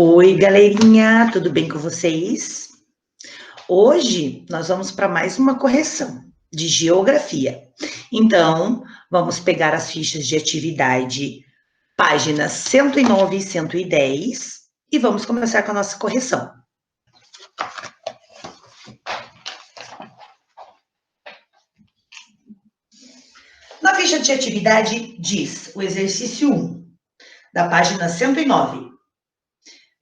Oi, galerinha, tudo bem com vocês? Hoje nós vamos para mais uma correção de geografia. Então, vamos pegar as fichas de atividade, páginas 109 e 110, e vamos começar com a nossa correção. Na ficha de atividade diz o exercício 1, da página 109.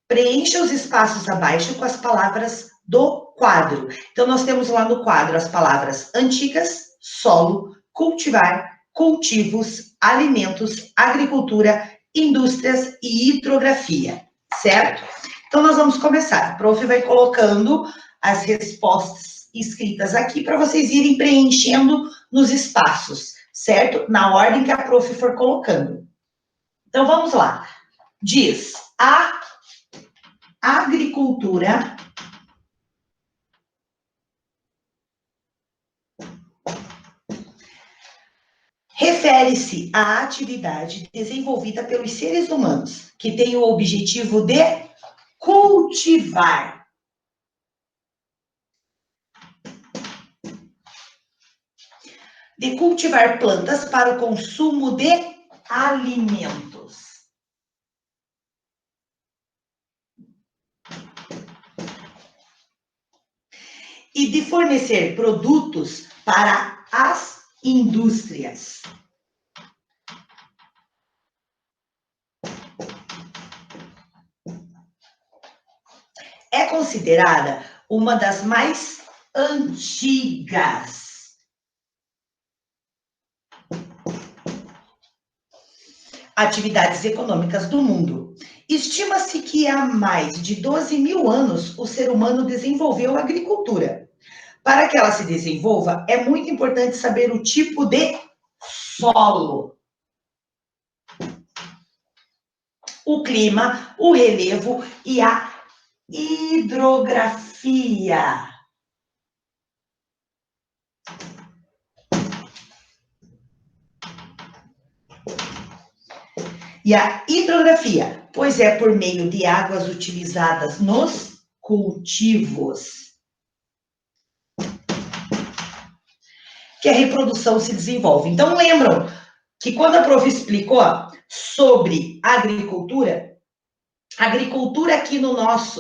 Preencha os espaços abaixo com as palavras do quadro. Então, nós temos lá no quadro as palavras antigas, solo, cultivar, cultivos, alimentos, agricultura, indústrias e hidrografia, certo? Então, nós vamos começar. O prof vai colocando as respostas escritas aqui para vocês irem preenchendo nos espaços, certo? Na ordem que a prof for colocando. Então, vamos lá. Diz, a agricultura refere-se à atividade desenvolvida pelos seres humanos, que tem o objetivo de cultivar. De cultivar plantas para o consumo de alimentos. E de fornecer produtos para as indústrias. É considerada uma das mais antigas atividades econômicas do mundo. Estima-se que há mais de 12 mil anos o ser humano desenvolveu a agricultura. Para que ela se desenvolva, é muito importante saber o tipo de solo, o clima, o relevo e a hidrografia. E a hidrografia, pois é por meio de águas utilizadas nos cultivos que a reprodução se desenvolve. Então, lembram que quando a prof explicou sobre agricultura aqui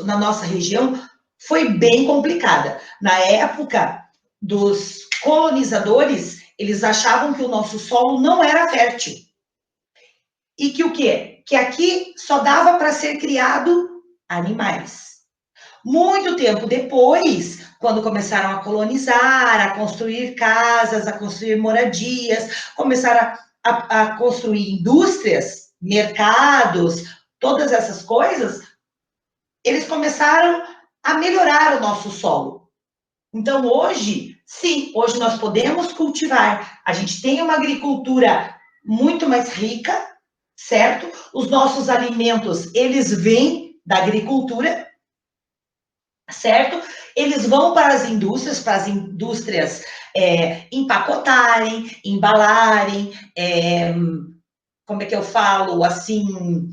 na nossa região foi bem complicada. Na época dos colonizadores, eles achavam que o nosso solo não era fértil. E que o quê? Que aqui só dava para ser criado animais. Muito tempo depois, quando começaram a colonizar, a construir casas, a construir moradias, começaram a construir indústrias, mercados, todas essas coisas, eles começaram a melhorar o nosso solo. Então, hoje, sim, hoje nós podemos cultivar. A gente tem uma agricultura muito mais rica, certo? Os nossos alimentos, eles vêm da agricultura, certo? Eles vão para as indústrias empacotarem, embalarem, como é que eu falo, assim,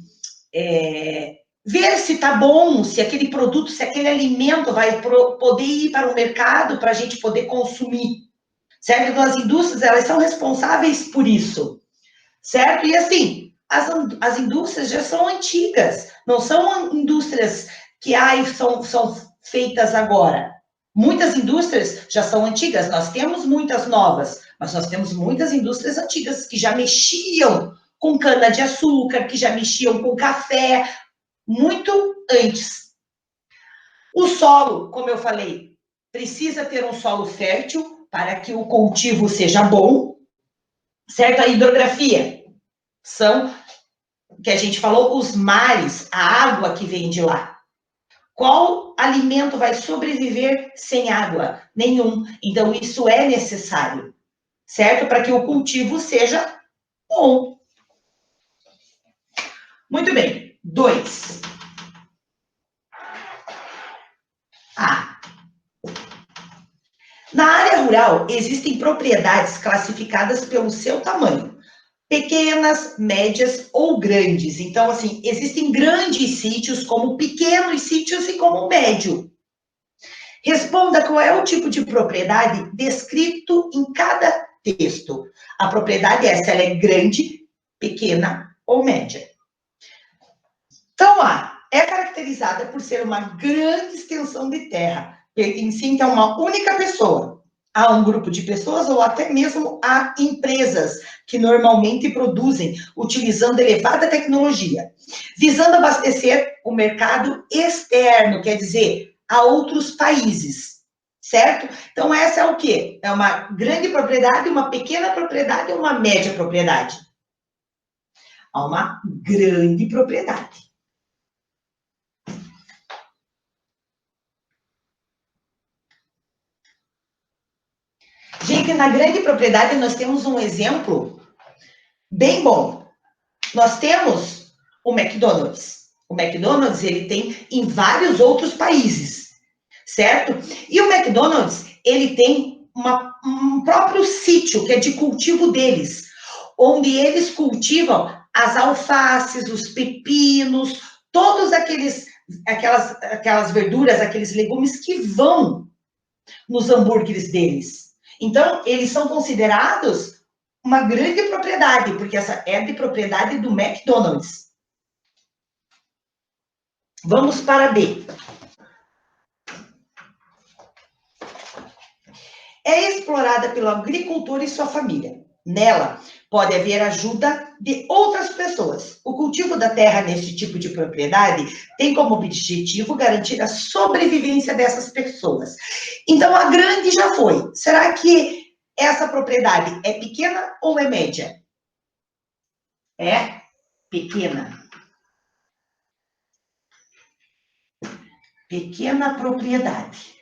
ver se tá bom, se aquele produto, se aquele alimento vai poder ir para o mercado para a gente poder consumir, certo? Então, as indústrias, elas são responsáveis por isso, certo? E assim, as indústrias já são antigas, não são indústrias que são feitas agora. Muitas indústrias já são antigas, nós temos muitas novas, mas nós temos muitas indústrias antigas que já mexiam com cana-de-açúcar, que já mexiam com café, muito antes. O solo, como eu falei, precisa ter um solo fértil para que o cultivo seja bom, certo? A hidrografia são, que a gente falou, os mares, a água que vem de lá. Qual alimento vai sobreviver sem água? Nenhum. Então, isso é necessário, certo? Para que o cultivo seja bom. Muito bem. 2. Na área rural, existem propriedades classificadas pelo seu tamanho. pequenas, médias ou grandes. Então, assim, existem grandes sítios, como pequenos sítios e como médio. Responda qual é o tipo de propriedade descrito em cada texto. A propriedade é se ela é grande, pequena ou média. Então, A é caracterizada por ser uma grande extensão de terra, pertencente a uma única pessoa, a um grupo de pessoas ou até mesmo a empresas que normalmente produzem utilizando elevada tecnologia, visando abastecer o mercado externo, quer dizer, a outros países, certo? Então, essa é o quê? É uma grande propriedade, uma pequena propriedade ou uma média propriedade? Uma grande propriedade. Gente, na grande propriedade nós temos um exemplo bem bom. Nós temos o McDonald's. O McDonald's, ele tem em vários outros países, certo? E o McDonald's, ele tem um próprio sítio, que é de cultivo deles, onde eles cultivam as alfaces, os pepinos, todos aquelas verduras, aqueles legumes que vão nos hambúrgueres deles. Então, eles são considerados uma grande propriedade, porque essa é de propriedade do McDonald's. Vamos para B. É explorada pelo agricultor e sua família. Nela, pode haver ajuda de outras pessoas. O cultivo da terra neste tipo de propriedade tem como objetivo garantir a sobrevivência dessas pessoas. Então, a grande já foi. Será que essa propriedade é pequena ou é média? É pequena. Pequena propriedade.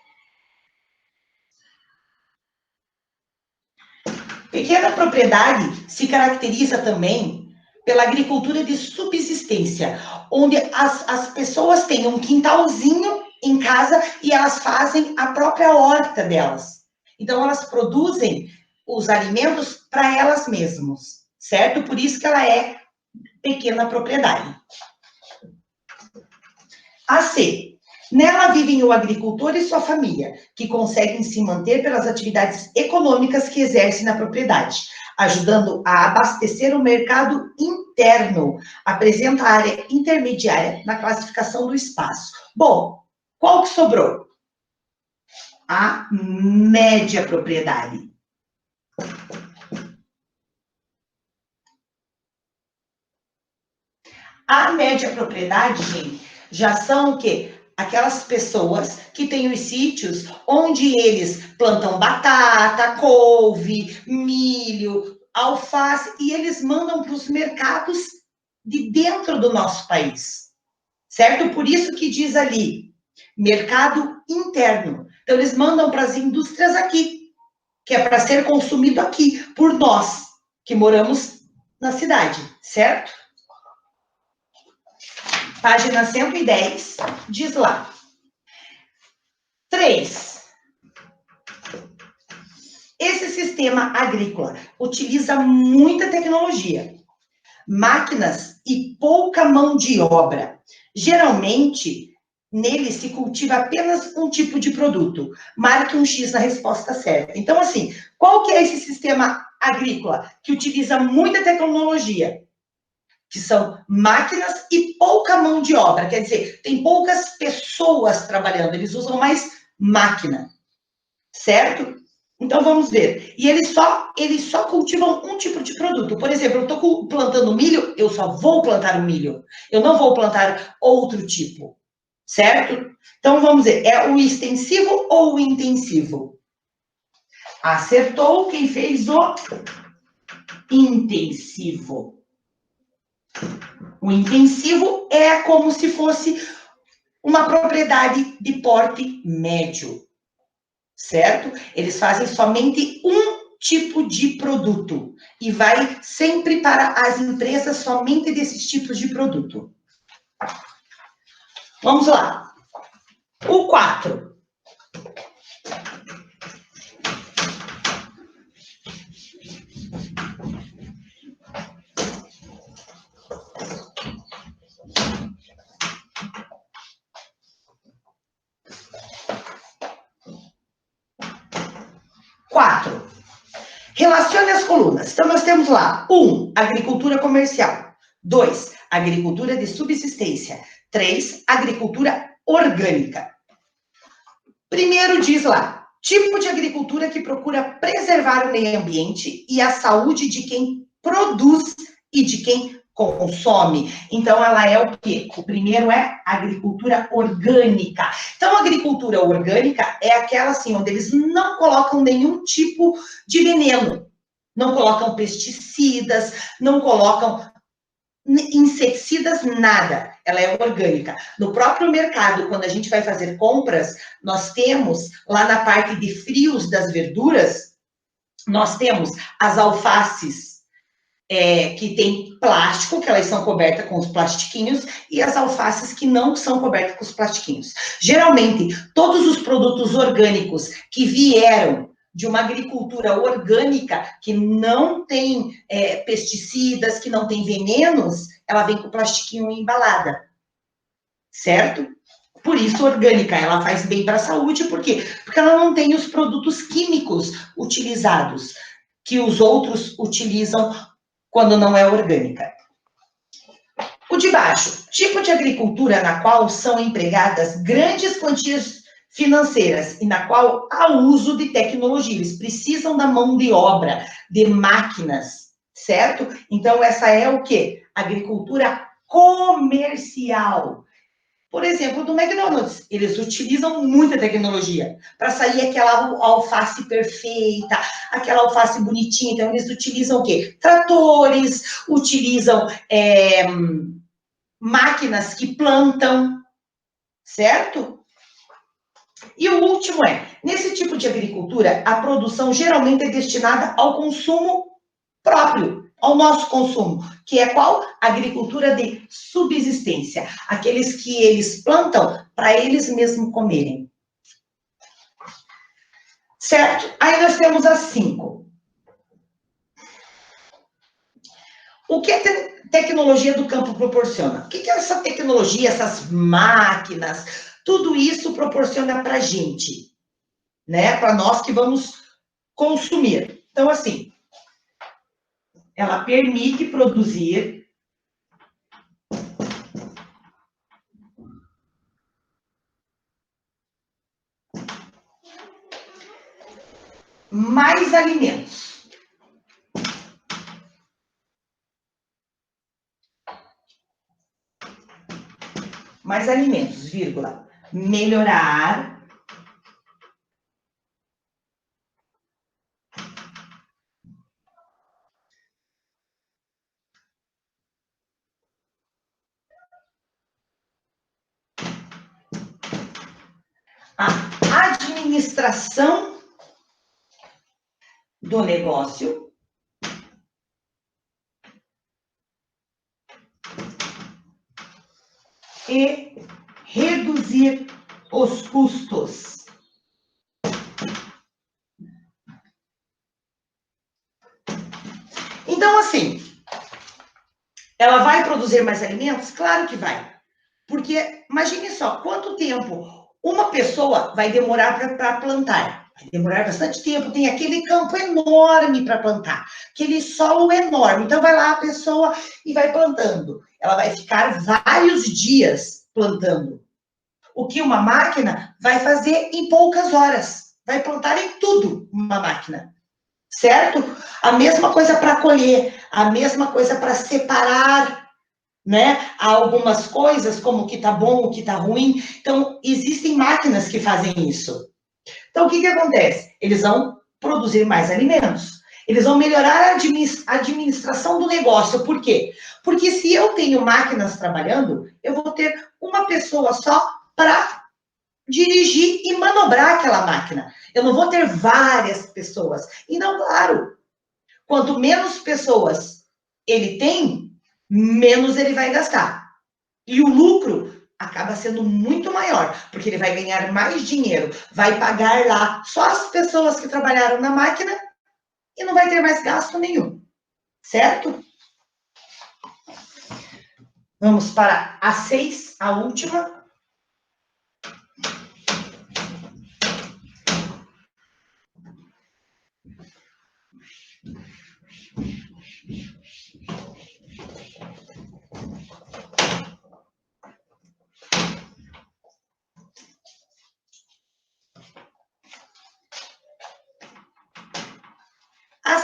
Pequena propriedade se caracteriza também pela agricultura de subsistência, onde as pessoas têm um quintalzinho em casa e elas fazem a própria horta delas. Então, elas produzem os alimentos para elas mesmas, certo? Por isso que ela é pequena propriedade. A C. Nela vivem o agricultor e sua família, que conseguem se manter pelas atividades econômicas que exercem na propriedade, ajudando a abastecer o mercado interno. Apresenta a área intermediária na classificação do espaço. Bom, qual que sobrou? A média propriedade. A média propriedade, gente, já são o quê? Aquelas pessoas que têm os sítios onde eles plantam batata, couve, milho, alface, e eles mandam para os mercados de dentro do nosso país, certo? Por isso que diz ali, mercado interno. Então, eles mandam para as indústrias aqui, que é para ser consumido aqui, por nós, que moramos na cidade, certo? Página 110, diz lá. 3. Esse sistema agrícola utiliza muita tecnologia, máquinas e pouca mão de obra. Geralmente, nele se cultiva apenas um tipo de produto. Marque um X na resposta certa. Então, assim, qual que é esse sistema agrícola que utiliza muita tecnologia? Que são máquinas e pouca mão de obra, quer dizer, tem poucas pessoas trabalhando, eles usam mais máquina, certo? Então, vamos ver. E eles só cultivam um tipo de produto. Por exemplo, eu estou plantando milho, eu só vou plantar o milho. Eu não vou plantar outro tipo, certo? Então, vamos ver, é o extensivo ou o intensivo? Acertou quem fez o intensivo. O intensivo é como se fosse uma propriedade de porte médio, certo? Eles fazem somente um tipo de produto e vai sempre para as empresas somente desses tipos de produto. Vamos lá. O 4. 4. Relacione as colunas. Então, nós temos lá, 1, agricultura comercial. 2, agricultura de subsistência. 3, agricultura orgânica. Primeiro diz lá, tipo de agricultura que procura preservar o meio ambiente e a saúde de quem produz e de quem consome. Então, ela é o quê? O primeiro é agricultura orgânica. Então, a agricultura orgânica é aquela, assim, onde eles não colocam nenhum tipo de veneno. Não colocam pesticidas, não colocam inseticidas, nada. Ela é orgânica. No próprio mercado, quando a gente vai fazer compras, nós temos, lá na parte de frios das verduras, nós temos as alfaces, que tem plástico, que elas são cobertas com os plastiquinhos, e as alfaces que não são cobertas com os plastiquinhos. Geralmente, todos os produtos orgânicos que vieram de uma agricultura orgânica, que não tem pesticidas, que não tem venenos, ela vem com plastiquinho embalada, certo? Por isso, orgânica, ela faz bem para a saúde, por quê? Porque ela não tem os produtos químicos utilizados, que os outros utilizam quando não é orgânica. O de baixo, tipo de agricultura na qual são empregadas grandes quantias financeiras e na qual há uso de tecnologia. Eles precisam da mão de obra, de máquinas, certo? Então, essa é o quê? Agricultura comercial. Por exemplo, do McDonald's, eles utilizam muita tecnologia para sair aquela alface perfeita, aquela alface bonitinha. Então, eles utilizam o quê? Tratores, utilizam máquinas que plantam, certo? E o último nesse tipo de agricultura, a produção geralmente é destinada ao consumo próprio, ao nosso consumo, que é qual? Agricultura de subsistência. Aqueles que eles plantam para eles mesmos comerem. Certo? Aí nós temos as 5. O que a tecnologia do campo proporciona? O que essa tecnologia, essas máquinas, tudo isso proporciona para a gente, né? Para nós que vamos consumir. Então, assim, ela permite produzir mais alimentos. Mais alimentos, vírgula. Melhorar a administração do negócio e reduzir os custos. Então, assim, ela vai produzir mais alimentos? Claro que vai. Porque, imagine só, quanto tempo uma pessoa vai demorar para plantar? Vai demorar bastante tempo, tem aquele campo enorme para plantar, aquele solo enorme. Então, vai lá a pessoa e vai plantando. Ela vai ficar vários dias plantando. O que uma máquina vai fazer em poucas horas. Vai plantar em tudo uma máquina. Certo? A mesma coisa para colher, a mesma coisa para separar, né? Há algumas coisas, como o que está bom, o que está ruim. Então, existem máquinas que fazem isso. Então, o que acontece? Eles vão produzir mais alimentos. Eles vão melhorar a administração do negócio. Por quê? Porque se eu tenho máquinas trabalhando, eu vou ter uma pessoa só para dirigir e manobrar aquela máquina. Eu não vou ter várias pessoas. Então, claro, quanto menos pessoas ele tem, menos ele vai gastar. E o lucro acaba sendo muito maior, porque ele vai ganhar mais dinheiro, vai pagar lá só as pessoas que trabalharam na máquina e não vai ter mais gasto nenhum. Certo? Vamos para a 6, a última.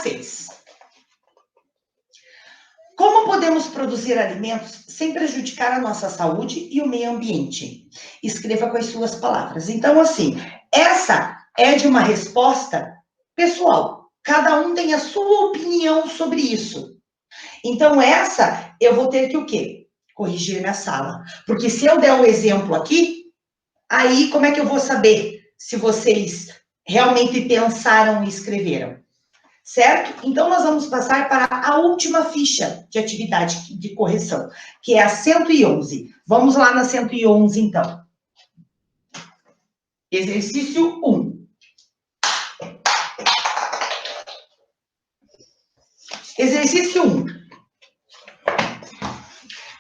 escassez. Como podemos produzir alimentos sem prejudicar a nossa saúde e o meio ambiente? Escreva com as suas palavras. Então, assim, essa é de uma resposta pessoal. Cada um tem a sua opinião sobre isso. Então, essa eu vou ter que o quê? Corrigir na sala. Porque se eu der o exemplo aqui, aí como é que eu vou saber se vocês realmente pensaram e escreveram? Certo? Então, nós vamos passar para a última ficha de atividade de correção, que é a 111. Vamos lá na 111, então. Exercício 1. Exercício 1.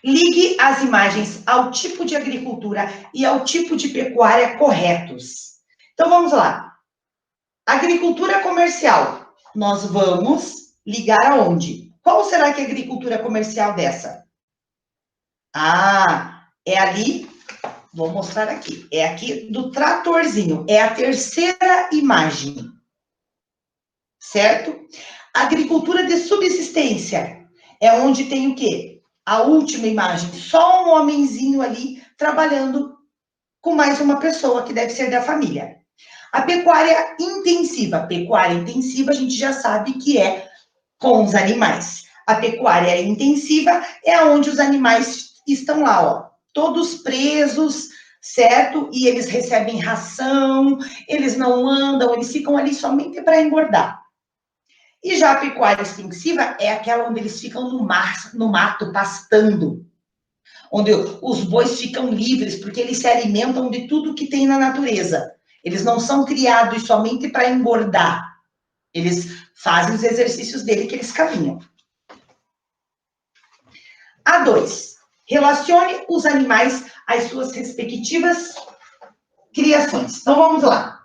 Ligue as imagens ao tipo de agricultura e ao tipo de pecuária corretos. Então, vamos lá. Agricultura comercial. Nós vamos ligar aonde? Qual será que é a agricultura comercial dessa? Ah, é ali, vou mostrar aqui. É aqui do tratorzinho. É a terceira imagem. Certo? Agricultura de subsistência. É onde tem o quê? A última imagem. Só um homenzinho ali trabalhando com mais uma pessoa que deve ser da família. A pecuária intensiva. Pecuária intensiva, a gente já sabe que é com os animais. A pecuária intensiva é onde os animais estão lá, ó, todos presos, certo? E eles recebem ração, eles não andam, eles ficam ali somente para engordar. E já a pecuária extensiva é aquela onde eles ficam no mato, pastando. Onde os bois ficam livres, porque eles se alimentam de tudo que tem na natureza. Eles não são criados somente para engordar. Eles fazem os exercícios dele que eles caminham. A2. Relacione os animais às suas respectivas criações. Então, vamos lá.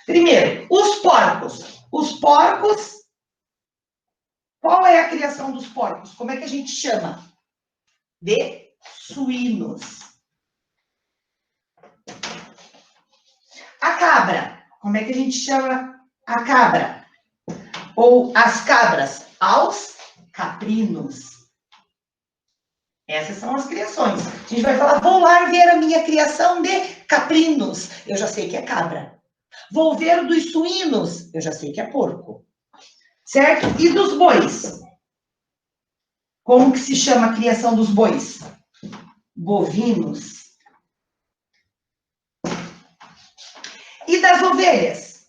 Primeiro, os porcos. Os porcos, qual é a criação dos porcos? Como é que a gente chama? De suínos. A cabra, como é que a gente chama a cabra? Ou as cabras? Aos caprinos. Essas são as criações. A gente vai falar, vou lá ver a minha criação de caprinos. Eu já sei que é cabra. Vou ver dos suínos. Eu já sei que é porco. Certo? E dos bois? Como que se chama a criação dos bois? Bovinos. E das ovelhas?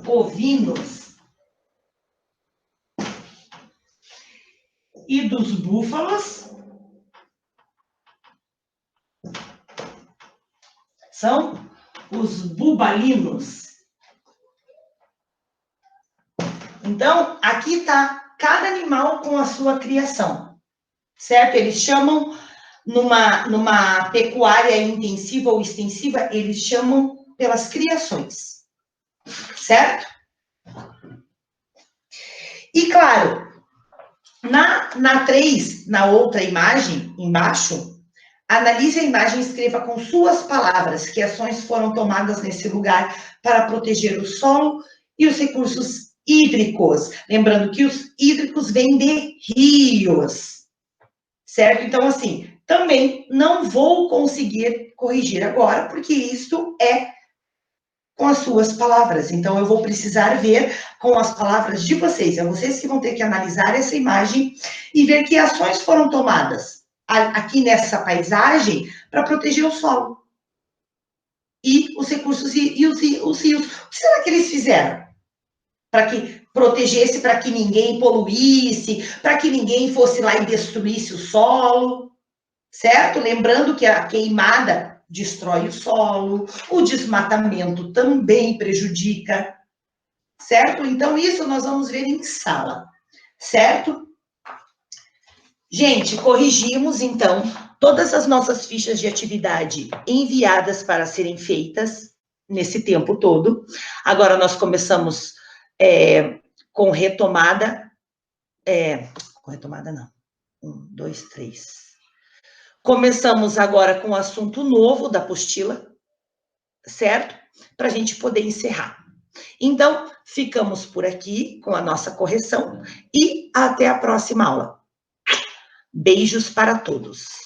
Ovinos. E dos búfalos? São os bubalinos. Então, aqui está cada animal com a sua criação, certo? Eles chamam, numa pecuária intensiva ou extensiva, eles chamam pelas criações, certo? E, claro, na 3, na outra imagem, embaixo, analise a imagem e escreva com suas palavras que ações foram tomadas nesse lugar para proteger o solo e os recursos hídricos. Lembrando que os hídricos vêm de rios, certo? Então, assim, também não vou conseguir corrigir agora, porque isso é com as suas palavras. Então, eu vou precisar ver com as palavras de vocês. É vocês que vão ter que analisar essa imagem e ver que ações foram tomadas aqui nessa paisagem para proteger o solo e os recursos e os rios. O que será que eles fizeram? Para que protegesse, para que ninguém poluísse, para que ninguém fosse lá e destruísse o solo, certo? Lembrando que a queimada destrói o solo, o desmatamento também prejudica, certo? Então, isso nós vamos ver em sala, certo? Gente, corrigimos, então, todas as nossas fichas de atividade enviadas para serem feitas nesse tempo todo. Agora, nós começamos com retomada. Com retomada, não. 1, 2, 3. Começamos agora com o assunto novo da apostila, certo? para a gente poder encerrar. Então, ficamos por aqui com a nossa correção e até a próxima aula. Beijos para todos.